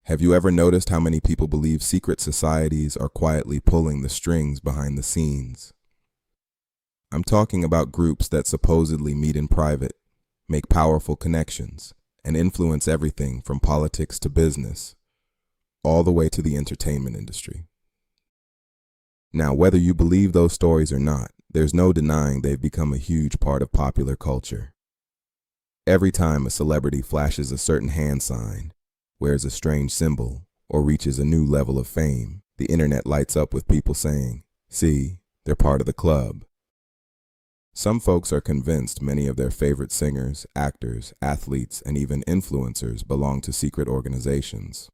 Have you ever noticed how many people believe secret societies are quietly pulling the strings behind the scenes? I'm talking about groups that supposedly meet in private, make powerful connections, and influence everything from politics to business, all the way to the entertainment industry. Now, whether you believe those stories or not, there's no denying they've become a huge part of popular culture. Every time a celebrity flashes a certain hand sign, wears a strange symbol, or reaches a new level of fame, the internet lights up with people saying, "See, they're part of the club." Some folks are convinced many of their favorite singers, actors, athletes, and even influencers belong to secret organizations.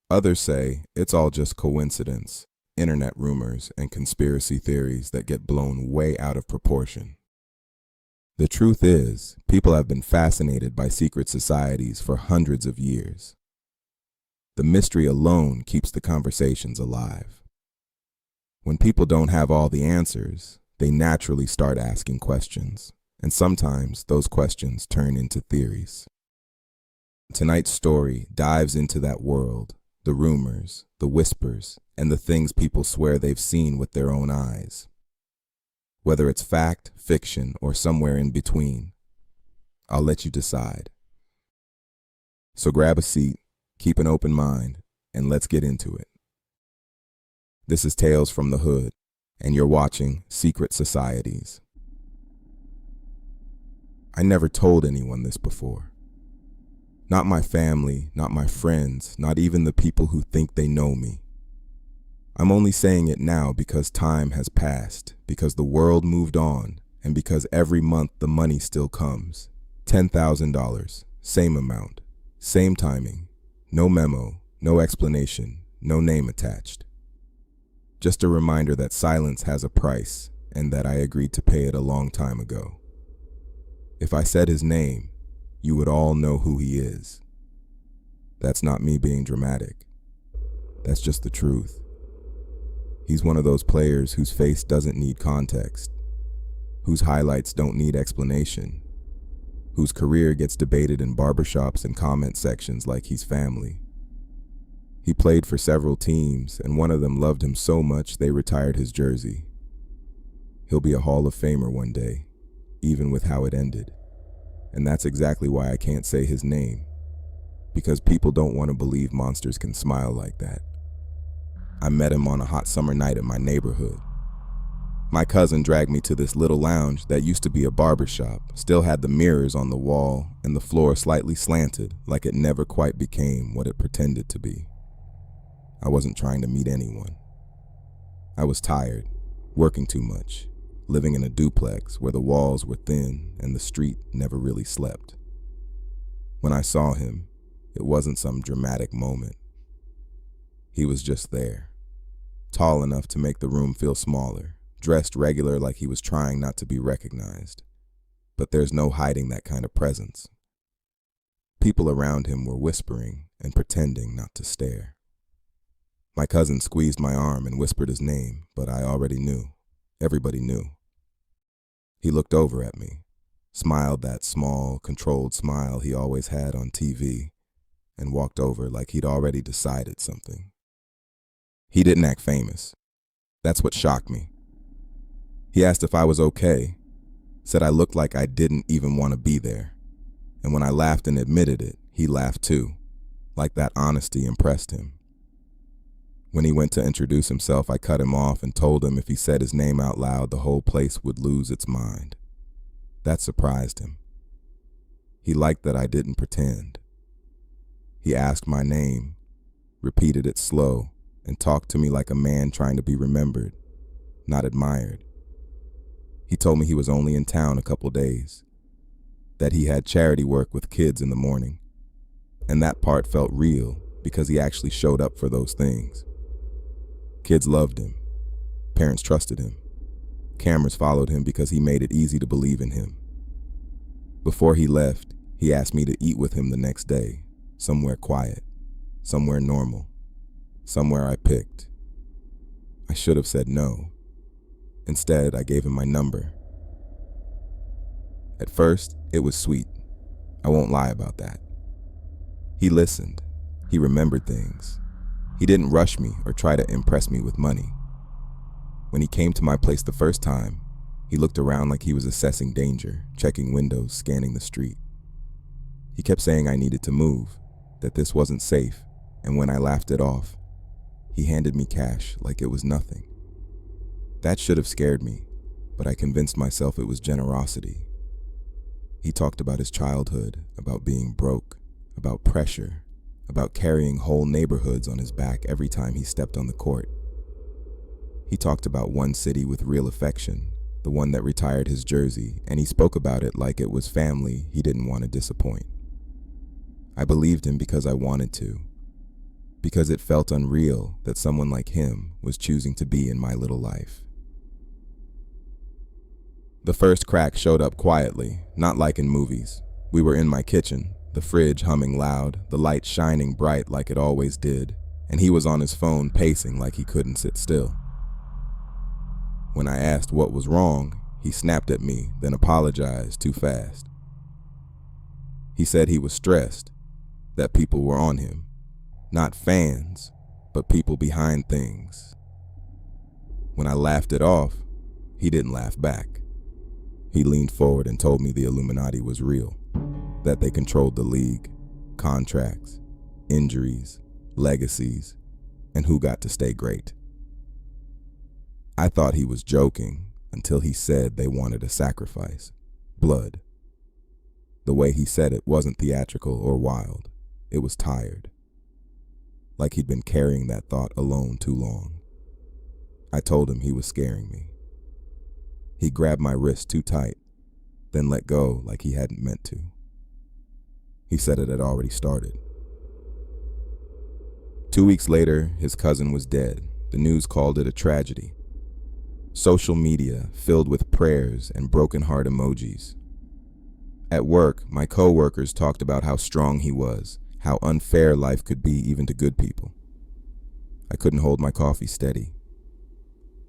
Others say it's all just coincidence, internet rumors, and conspiracy theories that get blown way out of proportion. The truth is, people have been fascinated by secret societies for hundreds of years. The mystery alone keeps the conversations alive. When people don't have all the answers, they naturally start asking questions, and sometimes those questions turn into theories. Tonight's story dives into that world, the rumors, the whispers, and the things people swear they've seen with their own eyes. Whether it's fact, fiction, or somewhere in between, I'll let you decide. So grab a seat, keep an open mind, and let's get into it. This is Tales from the Hood, and you're watching Secret Societies. I never told anyone this before. Not my family, not my friends, not even the people who think they know me. I'm only saying it now because time has passed, because the world moved on, and because every month the money still comes. $10,000, same amount, same timing, no memo, no explanation, no name attached. Just a reminder that silence has a price, and that I agreed to pay it a long time ago. If I said his name, you would all know who he is. That's not me being dramatic. That's just the truth. He's one of those players whose face doesn't need context, whose highlights don't need explanation, whose career gets debated in barbershops and comment sections like he's family. He played for several teams, and one of them loved him so much they retired his jersey. He'll be a Hall of Famer one day, even with how it ended. And that's exactly why I can't say his name, because people don't want to believe monsters can smile like that. I met him on a hot summer night in my neighborhood. My cousin dragged me to this little lounge that used to be a barbershop, still had the mirrors on the wall and the floor slightly slanted, like it never quite became what it pretended to be. I wasn't trying to meet anyone. I was tired, working too much, living in a duplex where the walls were thin and the street never really slept. When I saw him, it wasn't some dramatic moment. He was just there. Tall enough to make the room feel smaller, dressed regular like he was trying not to be recognized. But there's no hiding that kind of presence. People around him were whispering and pretending not to stare. My cousin squeezed my arm and whispered his name, but I already knew. Everybody knew. He looked over at me, smiled that small, controlled smile he always had on TV, and walked over like he'd already decided something. He didn't act famous. That's what shocked me. He asked if I was okay, said I looked like I didn't even want to be there. And when I laughed and admitted it, he laughed too, like that honesty impressed him. When he went to introduce himself, I cut him off and told him if he said his name out loud, the whole place would lose its mind. That surprised him. He liked that I didn't pretend. He asked my name, repeated it slow, and talked to me like a man trying to be remembered, not admired. He told me he was only in town a couple days, that he had charity work with kids in the morning, and that part felt real because he actually showed up for those things. Kids loved him. Parents trusted him. Cameras followed him because he made it easy to believe in him. Before he left, he asked me to eat with him the next day, somewhere quiet, somewhere normal, somewhere I picked. I should have said no. Instead, I gave him my number. At first, it was sweet. I won't lie about that. He listened, He remembered things. He didn't rush me or try to impress me with money. When he came to my place the first time, he looked around like he was assessing danger, checking windows, scanning the street. He kept saying I needed to move, that this wasn't safe, and when I laughed it off, he handed me cash like it was nothing. That should have scared me, but I convinced myself it was generosity. He talked about his childhood, about being broke, about pressure, about carrying whole neighborhoods on his back every time he stepped on the court. He talked about one city with real affection, the one that retired his jersey, and he spoke about it like it was family he didn't want to disappoint. I believed him because I wanted to, because it felt unreal that someone like him was choosing to be in my little life. The first crack showed up quietly, not like in movies. We were in my kitchen, the fridge humming loud, the light shining bright like it always did, and he was on his phone pacing like he couldn't sit still. When I asked what was wrong, he snapped at me, then apologized too fast. He said he was stressed, that people were on him, not fans, but people behind things. When I laughed it off, he didn't laugh back. He leaned forward and told me the Illuminati was real, that they controlled the league, contracts, injuries, legacies, and who got to stay great. I thought he was joking until he said they wanted a sacrifice, blood. The way he said it wasn't theatrical or wild. It was tired, like he'd been carrying that thought alone too long. I told him he was scaring me. He grabbed my wrist too tight, then let go like he hadn't meant to. He said it had already started. 2 weeks later, his cousin was dead. The news called it a tragedy. Social media filled with prayers and broken heart emojis. At work, my co-workers talked about how strong he was, how unfair life could be even to good people. I couldn't hold my coffee steady.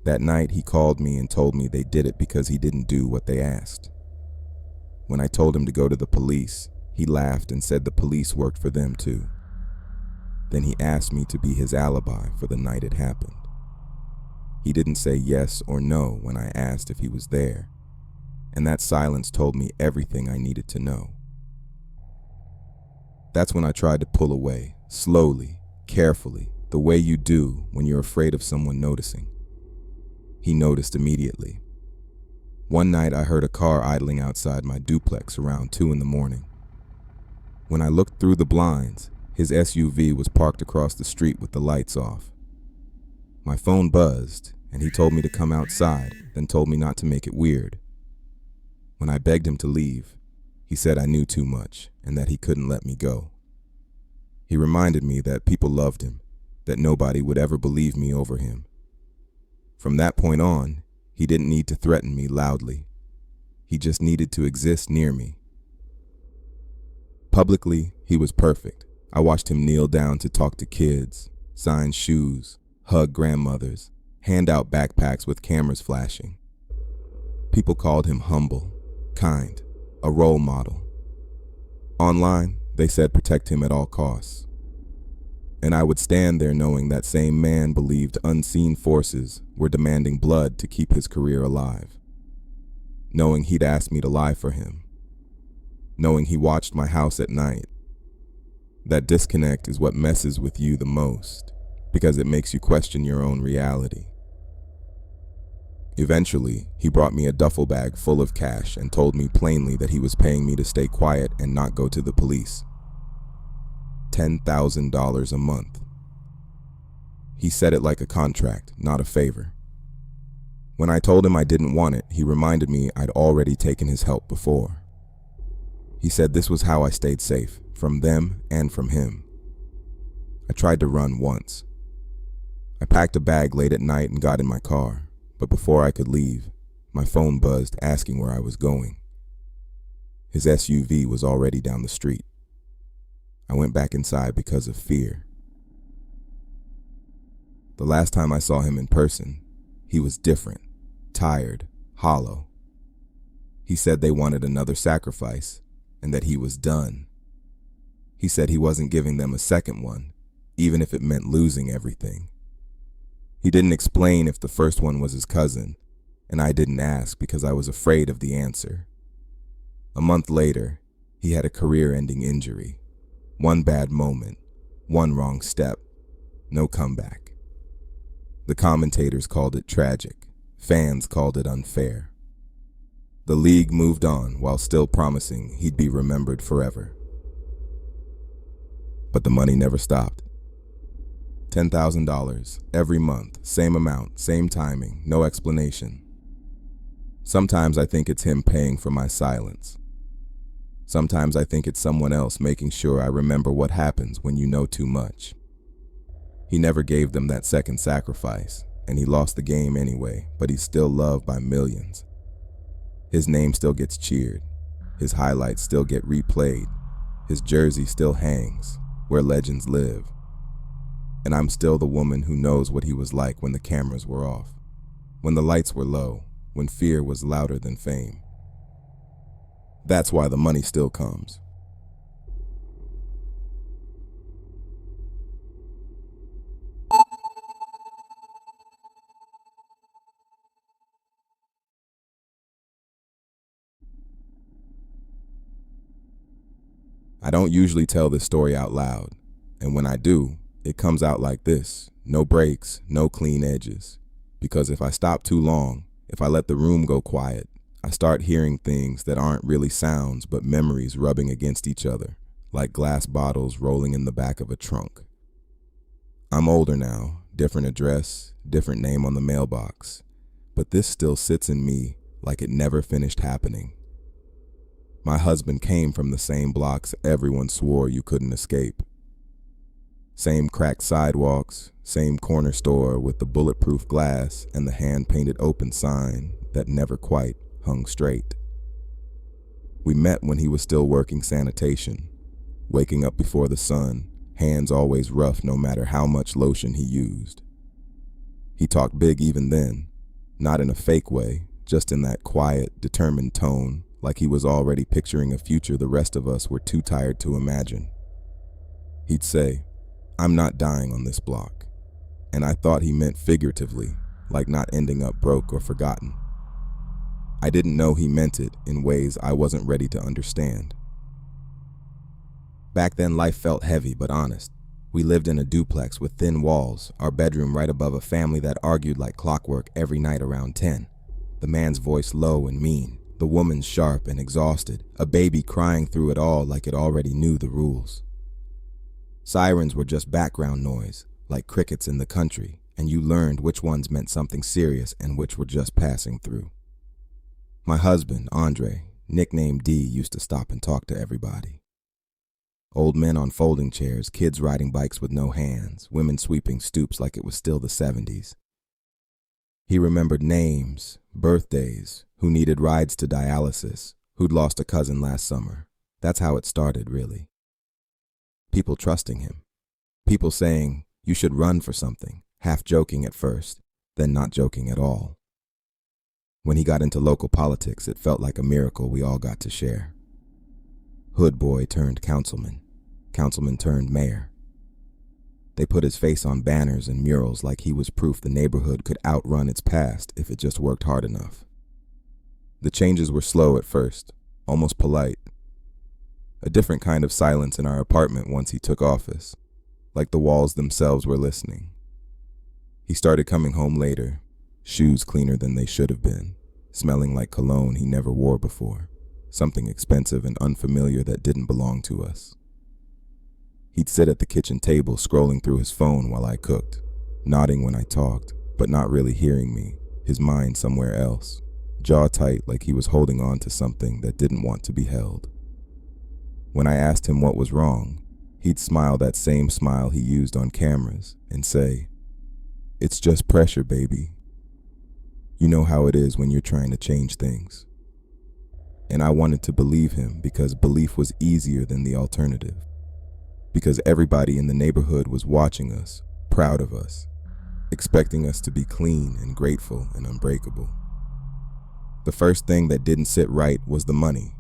That night, he called me and told me they did it because he didn't do what they asked. When I told him to go to the police, he laughed and said the police worked for them too. Then he asked me to be his alibi for the night it happened. He didn't say yes or no when I asked if he was there, and that silence told me everything I needed to know. That's when I tried to pull away, slowly, carefully, the way you do when you're afraid of someone noticing. He noticed immediately. One night I heard a car idling outside my duplex around 2 a.m. When I looked through the blinds, his SUV was parked across the street with the lights off. My phone buzzed, and he told me to come outside, then told me not to make it weird. When I begged him to leave, he said I knew too much and that he couldn't let me go. He reminded me that people loved him, that nobody would ever believe me over him. From that point on, he didn't need to threaten me loudly. He just needed to exist near me. Publicly, he was perfect. I watched him kneel down to talk to kids, sign shoes, hug grandmothers, hand out backpacks with cameras flashing. People called him humble, kind, a role model. Online, they said protect him at all costs. And I would stand there knowing that same man believed unseen forces were demanding blood to keep his career alive. Knowing he'd asked me to lie for him. Knowing he watched my house at night. That disconnect is what messes with you the most, because it makes you question your own reality. Eventually, he brought me a duffel bag full of cash and told me plainly that he was paying me to stay quiet and not go to the police. $10,000 a month. He said it like a contract, not a favor. When I told him I didn't want it, he reminded me I'd already taken his help before. He said this was how I stayed safe, from them and from him. I tried to run once. I packed a bag late at night and got in my car, but before I could leave, my phone buzzed asking where I was going. His SUV was already down the street. I went back inside because of fear. The last time I saw him in person, he was different, tired, hollow. He said they wanted another sacrifice and that he was done. He said he wasn't giving them a second one even if it meant losing everything. He didn't explain if the first one was his cousin, and I didn't ask because I was afraid of the answer. A month later, he had a career-ending injury. One bad moment, one wrong step, no comeback. The commentators called it tragic. Fans called it unfair. The league moved on while still promising he'd be remembered forever. But the money never stopped. $10,000 every month, same amount, same timing, no explanation. Sometimes I think it's him paying for my silence. Sometimes I think it's someone else making sure I remember what happens when you know too much. He never gave them that second sacrifice, and he lost the game anyway, but he's still loved by millions. His name still gets cheered. His highlights still get replayed. His jersey still hangs where legends live. And I'm still the woman who knows what he was like when the cameras were off, when the lights were low, when fear was louder than fame. That's why the money still comes. I don't usually tell this story out loud, and when I do, it comes out like this: no breaks, no clean edges. Because if I stop too long, if I let the room go quiet, I start hearing things that aren't really sounds but memories rubbing against each other, like glass bottles rolling in the back of a trunk. I'm older now, different address, different name on the mailbox, but this still sits in me like it never finished happening. My husband came from the same blocks everyone swore you couldn't escape. Same cracked sidewalks, same corner store with the bulletproof glass and the hand-painted open sign that never quite hung straight. We met when he was still working sanitation, waking up before the sun, hands always rough no matter how much lotion he used. He talked big even then, not in a fake way, just in that quiet, determined tone, like he was already picturing a future the rest of us were too tired to imagine. He'd say, "I'm not dying on this block," and I thought he meant figuratively, like not ending up broke or forgotten. I didn't know he meant it in ways I wasn't ready to understand. Back then, life felt heavy but honest. We lived in a duplex with thin walls, our bedroom right above a family that argued like clockwork every night around 10. The man's voice low and mean, the woman's sharp and exhausted, a baby crying through it all like it already knew the rules. Sirens were just background noise, like crickets in the country, and you learned which ones meant something serious and which were just passing through. My husband, Andre, nicknamed D, used to stop and talk to everybody. Old men on folding chairs, kids riding bikes with no hands, women sweeping stoops like it was still the 70s. He remembered names, birthdays, who needed rides to dialysis, who'd lost a cousin last summer. That's how it started, really. People trusting him. People saying, "You should run for something," half joking at first, then not joking at all. When he got into local politics, it felt like a miracle we all got to share. Hood boy turned councilman, councilman turned mayor. They put his face on banners and murals like he was proof the neighborhood could outrun its past if it just worked hard enough. The changes were slow at first, almost polite. A different kind of silence in our apartment once he took office, like the walls themselves were listening. He started coming home later, shoes cleaner than they should have been, smelling like cologne he never wore before, something expensive and unfamiliar that didn't belong to us. He'd sit at the kitchen table scrolling through his phone while I cooked, nodding when I talked, but not really hearing me, his mind somewhere else, jaw tight like he was holding on to something that didn't want to be held. When I asked him what was wrong, he'd smile that same smile he used on cameras and say, "It's just pressure, baby. You know how it is when you're trying to change things." And I wanted to believe him because belief was easier than the alternative. Because everybody in the neighborhood was watching us, proud of us, expecting us to be clean and grateful and unbreakable. The first thing that didn't sit right was the money.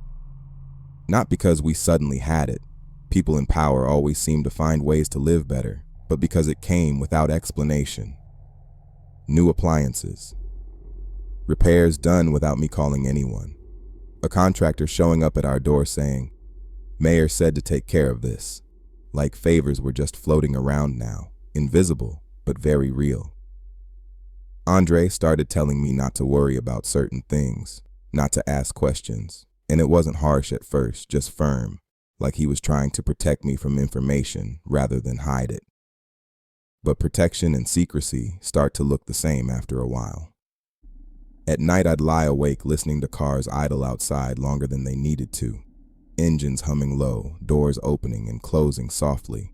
Not because we suddenly had it. People in power always seem to find ways to live better, but because it came without explanation. New appliances. Repairs done without me calling anyone. A contractor showing up at our door saying, "Mayor said to take care of this." Like favors were just floating around now, invisible, but very real. Andre started telling me not to worry about certain things, not to ask questions, and it wasn't harsh at first, just firm, like he was trying to protect me from information rather than hide it. But protection and secrecy start to look the same after a while. At night, I'd lie awake listening to cars idle outside longer than they needed to. Engines humming low, doors opening and closing softly,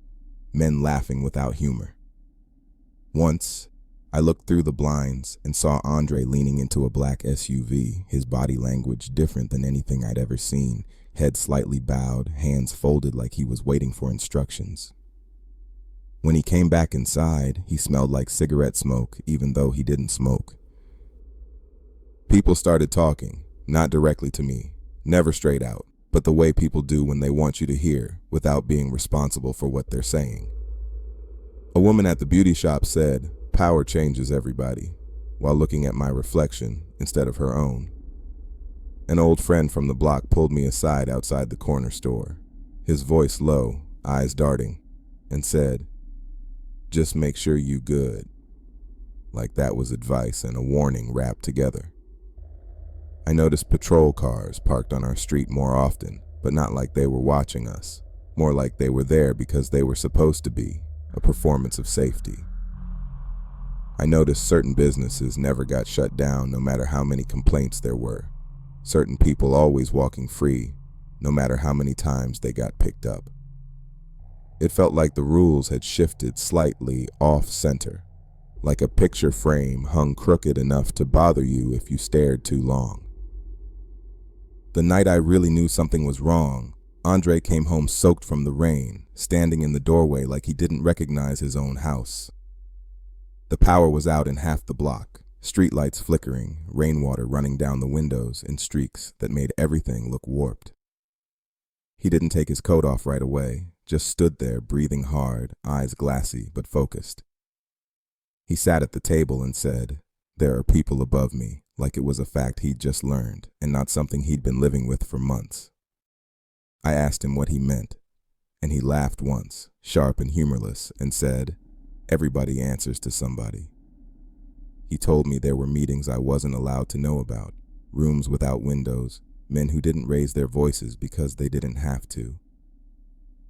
men laughing without humor. Once, I looked through the blinds and saw Andre leaning into a black SUV, his body language different than anything I'd ever seen, head slightly bowed, hands folded like he was waiting for instructions. When he came back inside, he smelled like cigarette smoke, even though he didn't smoke. People started talking, not directly to me, never straight out, but the way people do when they want you to hear without being responsible for what they're saying. A woman at the beauty shop said, "Power changes everybody," while looking at my reflection instead of her own. An old friend from the block pulled me aside outside the corner store, his voice low, eyes darting, and said, "Just make sure you good." Like that was advice and a warning wrapped together. I noticed patrol cars parked on our street more often, but not like they were watching us, more like they were there because they were supposed to be, a performance of safety. I noticed certain businesses never got shut down no matter how many complaints there were, certain people always walking free no matter how many times they got picked up. It felt like the rules had shifted slightly off-center, like a picture frame hung crooked enough to bother you if you stared too long. The night I really knew something was wrong, Andre came home soaked from the rain, standing in the doorway like he didn't recognize his own house. The power was out in half the block, streetlights flickering, rainwater running down the windows in streaks that made everything look warped. He didn't take his coat off right away, just stood there breathing hard, eyes glassy but focused. He sat at the table and said, "There are people above me," like it was a fact he'd just learned and not something he'd been living with for months. I asked him what he meant, and he laughed once, sharp and humorless, and said, "Everybody answers to somebody." He told me there were meetings I wasn't allowed to know about, rooms without windows, men who didn't raise their voices because they didn't have to.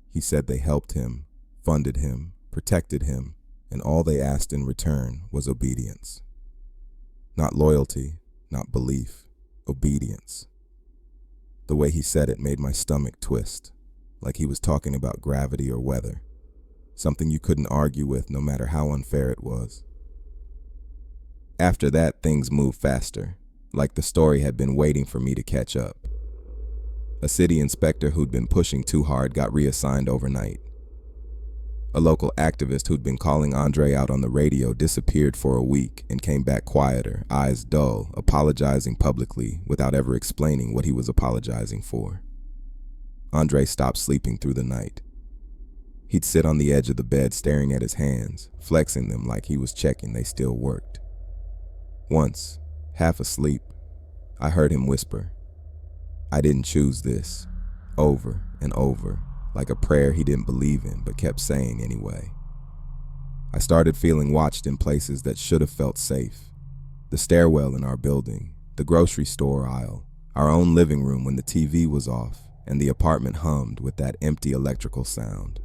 He said they helped him, funded him, protected him, and all they asked in return was obedience. Not loyalty, not belief, obedience. The way he said it made my stomach twist, like he was talking about gravity or weather, something you couldn't argue with no matter how unfair it was. After that, things moved faster, like the story had been waiting for me to catch up. A city inspector who'd been pushing too hard got reassigned overnight. A local activist who'd been calling Andre out on the radio disappeared for a week and came back quieter, eyes dull, apologizing publicly without ever explaining what he was apologizing for. Andre stopped sleeping through the night. He'd sit on the edge of the bed staring at his hands, flexing them like he was checking they still worked. Once, half asleep, I heard him whisper, "I didn't choose this," over and over, like a prayer he didn't believe in but kept saying anyway. I started feeling watched in places that should have felt safe. The stairwell in our building, the grocery store aisle, our own living room when the TV was off, and the apartment hummed with that empty electrical sound.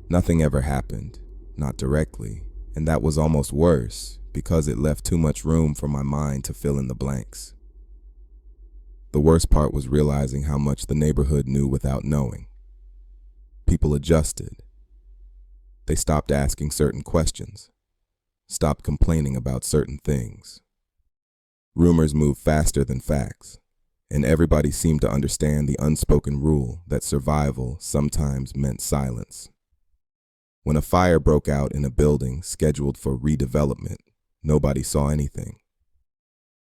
Nothing ever happened, not directly, and that was almost worse because it left too much room for my mind to fill in the blanks. The worst part was realizing how much the neighborhood knew without knowing. People adjusted. They stopped asking certain questions, stopped complaining about certain things. Rumors moved faster than facts, and everybody seemed to understand the unspoken rule that survival sometimes meant silence. When a fire broke out in a building scheduled for redevelopment, nobody saw anything.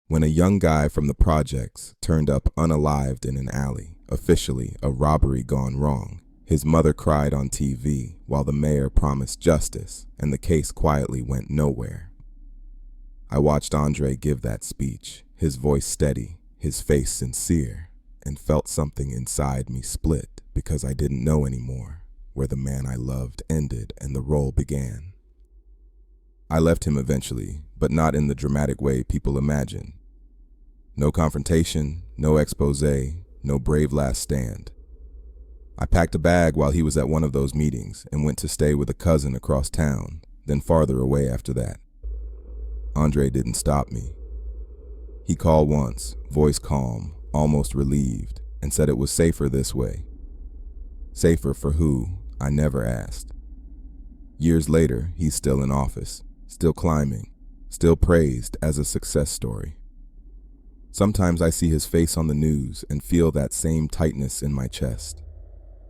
When a young guy from the projects turned up unalived in an alley, officially a robbery gone wrong, His mother cried on TV while the mayor promised justice, and the case quietly went nowhere. I watched Andre give that speech, his voice steady, his face sincere, and felt something inside me split because I didn't know anymore where the man I loved ended and the role began. I left him eventually, but not in the dramatic way people imagine. No confrontation, no expose, no brave last stand. I packed a bag while he was at one of those meetings and went to stay with a cousin across town, then farther away after that. Andre didn't stop me. He called once, voice calm, almost relieved, and said it was safer this way. Safer for who, I never asked. Years later, he's still in office, still climbing, still praised as a success story. Sometimes I see his face on the news and feel that same tightness in my chest.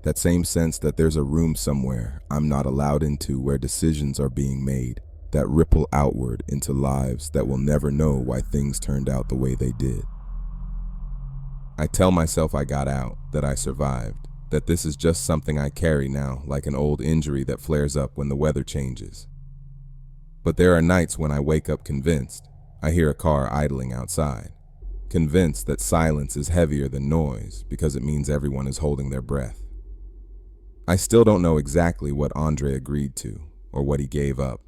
That same sense that there's a room somewhere I'm not allowed into where decisions are being made that ripple outward into lives that will never know why things turned out the way they did. I tell myself I got out, that I survived, that this is just something I carry now, like an old injury that flares up when the weather changes. But there are nights when I wake up convinced. I hear a car idling outside, convinced that silence is heavier than noise because it means everyone is holding their breath. I still don't know exactly what Andre agreed to, or what he gave up,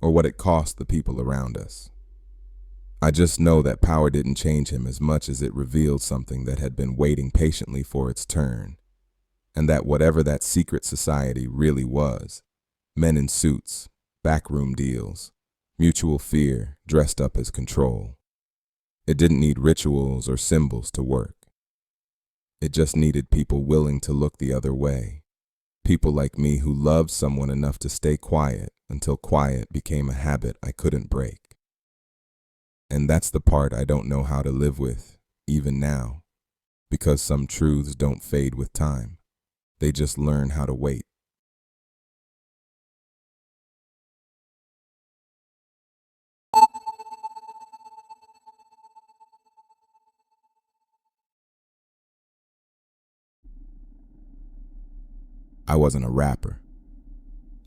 or what it cost the people around us. I just know that power didn't change him as much as it revealed something that had been waiting patiently for its turn, and that whatever that secret society really was, men in suits, backroom deals, mutual fear dressed up as control. It didn't need rituals or symbols to work. It just needed people willing to look the other way. People like me who loved someone enough to stay quiet until quiet became a habit I couldn't break. And that's the part I don't know how to live with, even now, because some truths don't fade with time. They just learn how to wait. I wasn't a rapper.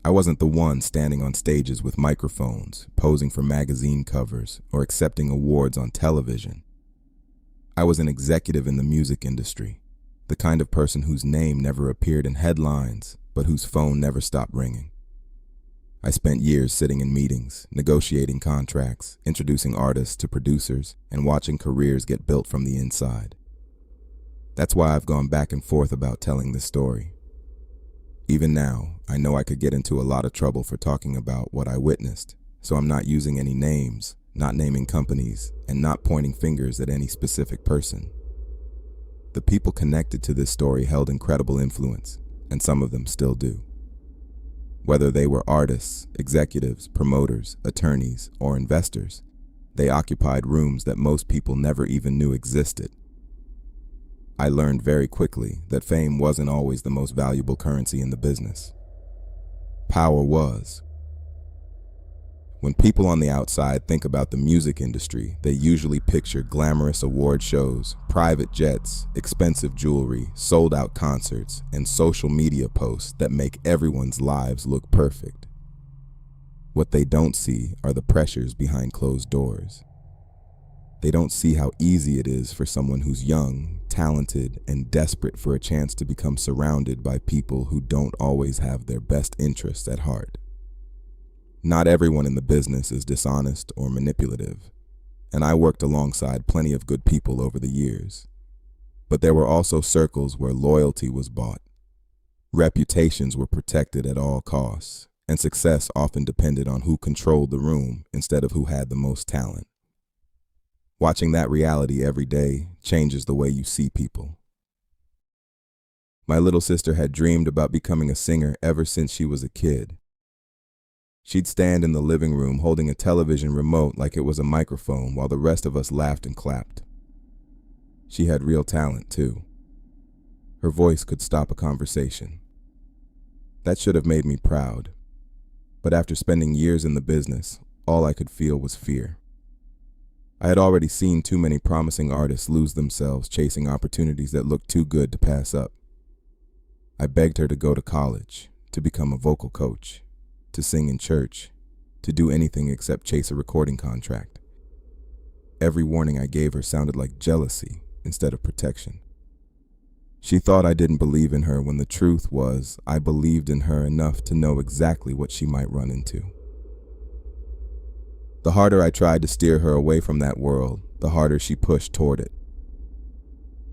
I wasn't the one standing on stages with microphones, posing for magazine covers, or accepting awards on television. I was an executive in the music industry, the kind of person whose name never appeared in headlines, but whose phone never stopped ringing. I spent years sitting in meetings, negotiating contracts, introducing artists to producers, and watching careers get built from the inside. That's why I've gone back and forth about telling this story. Even now, I know I could get into a lot of trouble for talking about what I witnessed, so I'm not using any names, not naming companies, and not pointing fingers at any specific person. The people connected to this story held incredible influence, and some of them still do. Whether they were artists, executives, promoters, attorneys, or investors, they occupied rooms that most people never even knew existed. I learned very quickly that fame wasn't always the most valuable currency in the business. Power was. When people on the outside think about the music industry, they usually picture glamorous award shows, private jets, expensive jewelry, sold-out concerts, and social media posts that make everyone's lives look perfect. What they don't see are the pressures behind closed doors. They don't see how easy it is for someone who's young, talented, and desperate for a chance to become surrounded by people who don't always have their best interests at heart. Not everyone in the business is dishonest or manipulative, and I worked alongside plenty of good people over the years. But there were also circles where loyalty was bought. Reputations were protected at all costs, and success often depended on who controlled the room instead of who had the most talent. Watching that reality every day changes the way you see people. My little sister had dreamed about becoming a singer ever since she was a kid. She'd stand in the living room holding a television remote like it was a microphone while the rest of us laughed and clapped. She had real talent, too. Her voice could stop a conversation. That should have made me proud. But after spending years in the business, all I could feel was fear. I had already seen too many promising artists lose themselves chasing opportunities that looked too good to pass up. I begged her to go to college, to become a vocal coach, to sing in church, to do anything except chase a recording contract. Every warning I gave her sounded like jealousy instead of protection. She thought I didn't believe in her when the truth was I believed in her enough to know exactly what she might run into. The harder I tried to steer her away from that world, the harder she pushed toward it.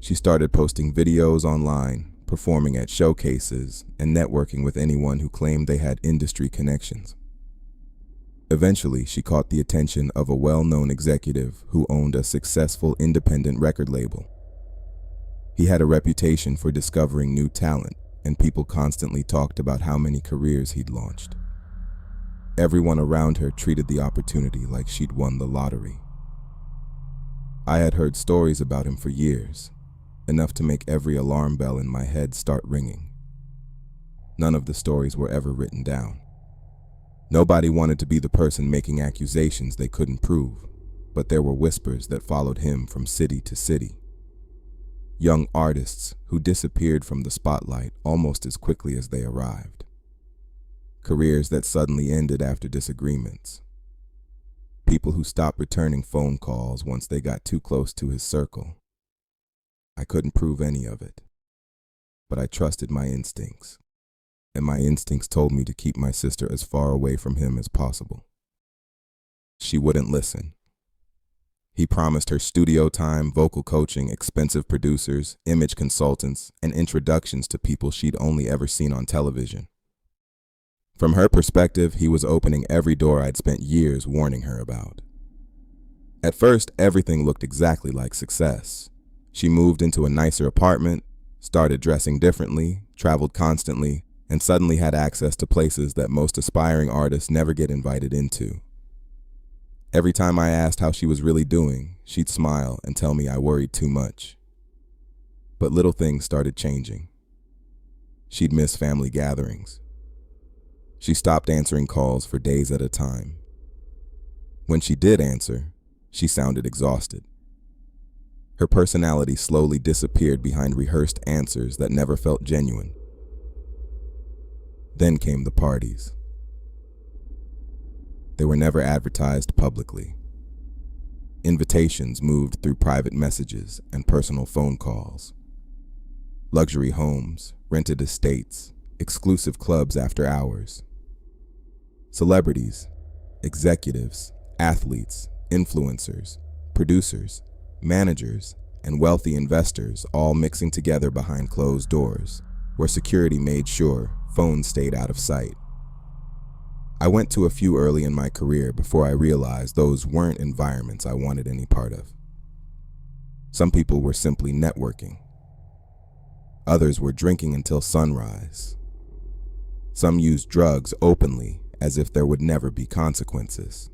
She started posting videos online, performing at showcases, and networking with anyone who claimed they had industry connections. Eventually, she caught the attention of a well-known executive who owned a successful independent record label. He had a reputation for discovering new talent, and people constantly talked about how many careers he'd launched. Everyone around her treated the opportunity like she'd won the lottery. I had heard stories about him for years, enough to make every alarm bell in my head start ringing. None of the stories were ever written down. Nobody wanted to be the person making accusations they couldn't prove, but there were whispers that followed him from city to city. Young artists who disappeared from the spotlight almost as quickly as they arrived. Careers that suddenly ended after disagreements. People who stopped returning phone calls once they got too close to his circle. I couldn't prove any of it, but I trusted my instincts, and my instincts told me to keep my sister as far away from him as possible. She wouldn't listen. He promised her studio time, vocal coaching, expensive producers, image consultants, and introductions to people she'd only ever seen on television. From her perspective, he was opening every door I'd spent years warning her about. At first, everything looked exactly like success. She moved into a nicer apartment, started dressing differently, traveled constantly, and suddenly had access to places that most aspiring artists never get invited into. Every time I asked how she was really doing, she'd smile and tell me I worried too much. But little things started changing. She'd miss family gatherings. She stopped answering calls for days at a time. When she did answer, she sounded exhausted. Her personality slowly disappeared behind rehearsed answers that never felt genuine. Then came the parties. They were never advertised publicly. Invitations moved through private messages and personal phone calls. Luxury homes, rented estates, exclusive clubs after hours. Celebrities, executives, athletes, influencers, producers, managers, and wealthy investors all mixing together behind closed doors, where security made sure phones stayed out of sight. I went to a few early in my career before I realized those weren't environments I wanted any part of. Some people were simply networking. Others were drinking until sunrise. Some used drugs openly as if there would never be consequences.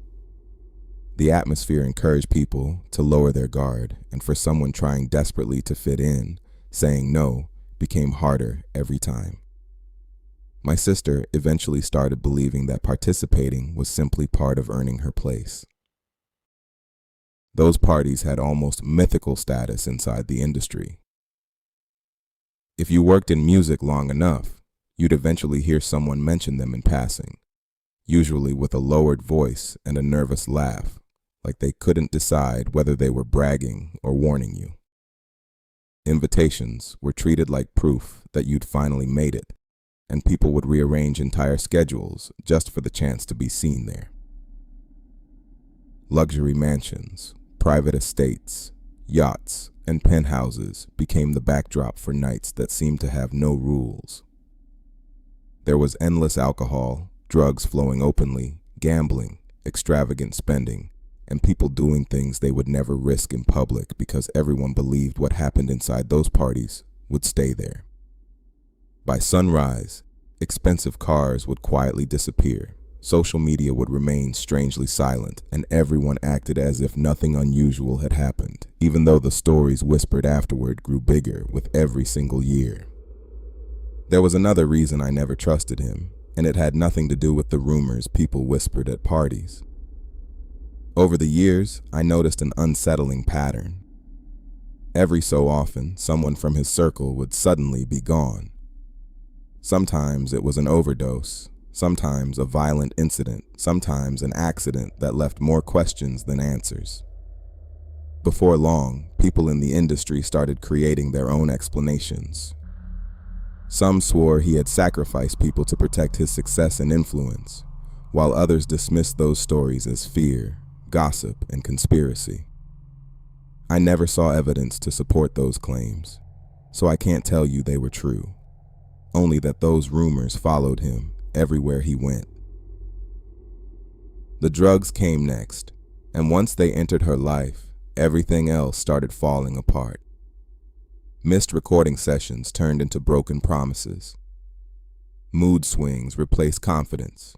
The atmosphere encouraged people to lower their guard, and for someone trying desperately to fit in, saying no became harder every time. My sister eventually started believing that participating was simply part of earning her place. Those parties had almost mythical status inside the industry. If you worked in music long enough, you'd eventually hear someone mention them in passing, usually with a lowered voice and a nervous laugh, like they couldn't decide whether they were bragging or warning you. Invitations were treated like proof that you'd finally made it, and people would rearrange entire schedules just for the chance to be seen there. Luxury mansions, private estates, yachts, and penthouses became the backdrop for nights that seemed to have no rules. There was endless alcohol, drugs flowing openly, gambling, extravagant spending, and people doing things they would never risk in public because everyone believed what happened inside those parties would stay there. By sunrise, expensive cars would quietly disappear, social media would remain strangely silent, and everyone acted as if nothing unusual had happened, even though the stories whispered afterward grew bigger with every single year. There was another reason I never trusted him, and it had nothing to do with the rumors people whispered at parties. Over the years, I noticed an unsettling pattern. Every so often, someone from his circle would suddenly be gone. Sometimes it was an overdose, sometimes a violent incident, sometimes an accident that left more questions than answers. Before long, people in the industry started creating their own explanations. Some swore he had sacrificed people to protect his success and influence, while others dismissed those stories as fear, gossip, and conspiracy. I never saw evidence to support those claims, so I can't tell you they were true, only that those rumors followed him everywhere he went. The drugs came next, and once they entered her life, everything else started falling apart. Missed recording sessions turned into broken promises. Mood swings replaced confidence.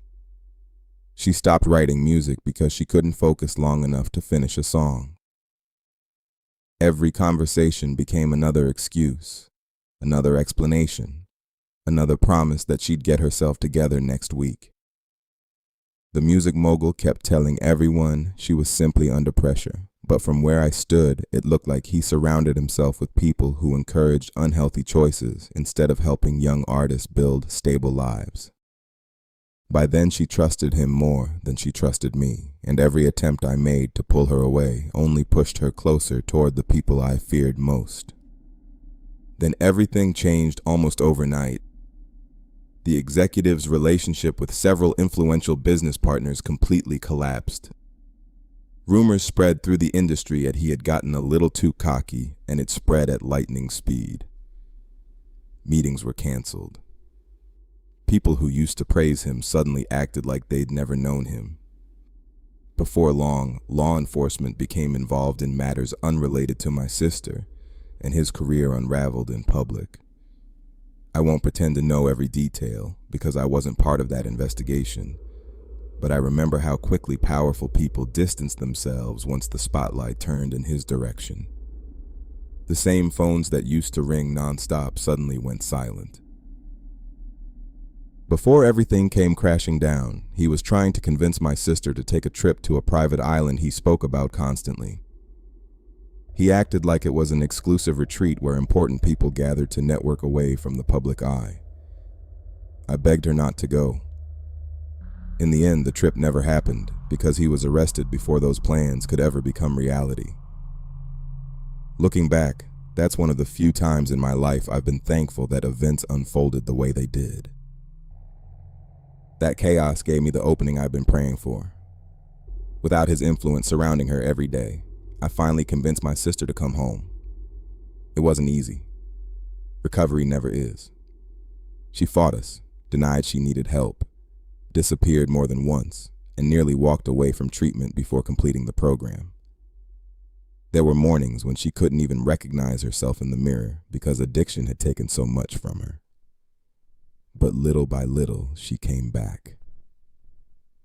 She stopped writing music because she couldn't focus long enough to finish a song. Every conversation became another excuse, another explanation, another promise that she'd get herself together next week. The music mogul kept telling everyone she was simply under pressure, but from where I stood, it looked like he surrounded himself with people who encouraged unhealthy choices instead of helping young artists build stable lives. By then, she trusted him more than she trusted me, and every attempt I made to pull her away only pushed her closer toward the people I feared most. Then everything changed almost overnight. The executive's relationship with several influential business partners completely collapsed. Rumors spread through the industry that he had gotten a little too cocky, and it spread at lightning speed. Meetings were canceled. People who used to praise him suddenly acted like they'd never known him. Before long, law enforcement became involved in matters unrelated to my sister, and his career unraveled in public. I won't pretend to know every detail, because I wasn't part of that investigation, but I remember how quickly powerful people distanced themselves once the spotlight turned in his direction. The same phones that used to ring nonstop suddenly went silent. Before everything came crashing down, he was trying to convince my sister to take a trip to a private island he spoke about constantly. He acted like it was an exclusive retreat where important people gathered to network away from the public eye. I begged her not to go. In the end, the trip never happened because he was arrested before those plans could ever become reality. Looking back, that's one of the few times in my life I've been thankful that events unfolded the way they did. That chaos gave me the opening I've been praying for. Without his influence surrounding her every day, I finally convinced my sister to come home. It wasn't easy. Recovery never is. She fought us, denied she needed help, disappeared more than once, and nearly walked away from treatment before completing the program. There were mornings when she couldn't even recognize herself in the mirror because addiction had taken so much from her. But little by little, she came back.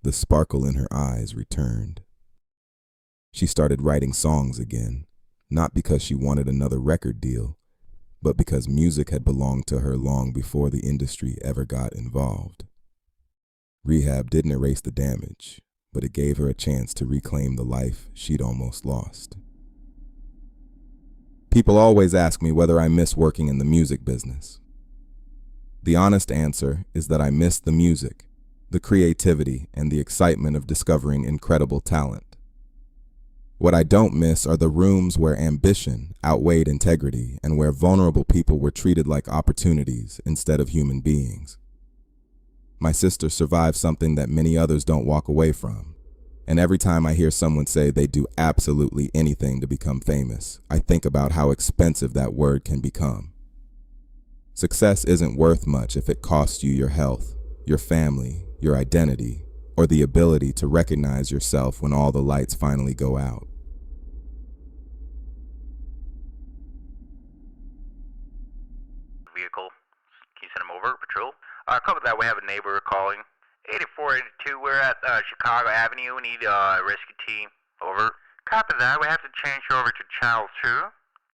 The sparkle in her eyes returned. She started writing songs again, not because she wanted another record deal, but because music had belonged to her long before the industry ever got involved. Rehab didn't erase the damage, but it gave her a chance to reclaim the life she'd almost lost. People always ask me whether I miss working in the music business. The honest answer is that I miss the music, the creativity, and the excitement of discovering incredible talent. What I don't miss are the rooms where ambition outweighed integrity and where vulnerable people were treated like opportunities instead of human beings. My sister survived something that many others don't walk away from, and every time I hear someone say they do absolutely anything to become famous, I think about how expensive that word can become. Success isn't worth much if it costs you your health, your family, your identity, or the ability to recognize yourself when all the lights finally go out. Vehicle, can you send them over, patrol? Copy that, we have a neighbor calling. 8482, we're at Chicago Avenue, we need a rescue team, over. Copy that, we have to change you over to channel 2.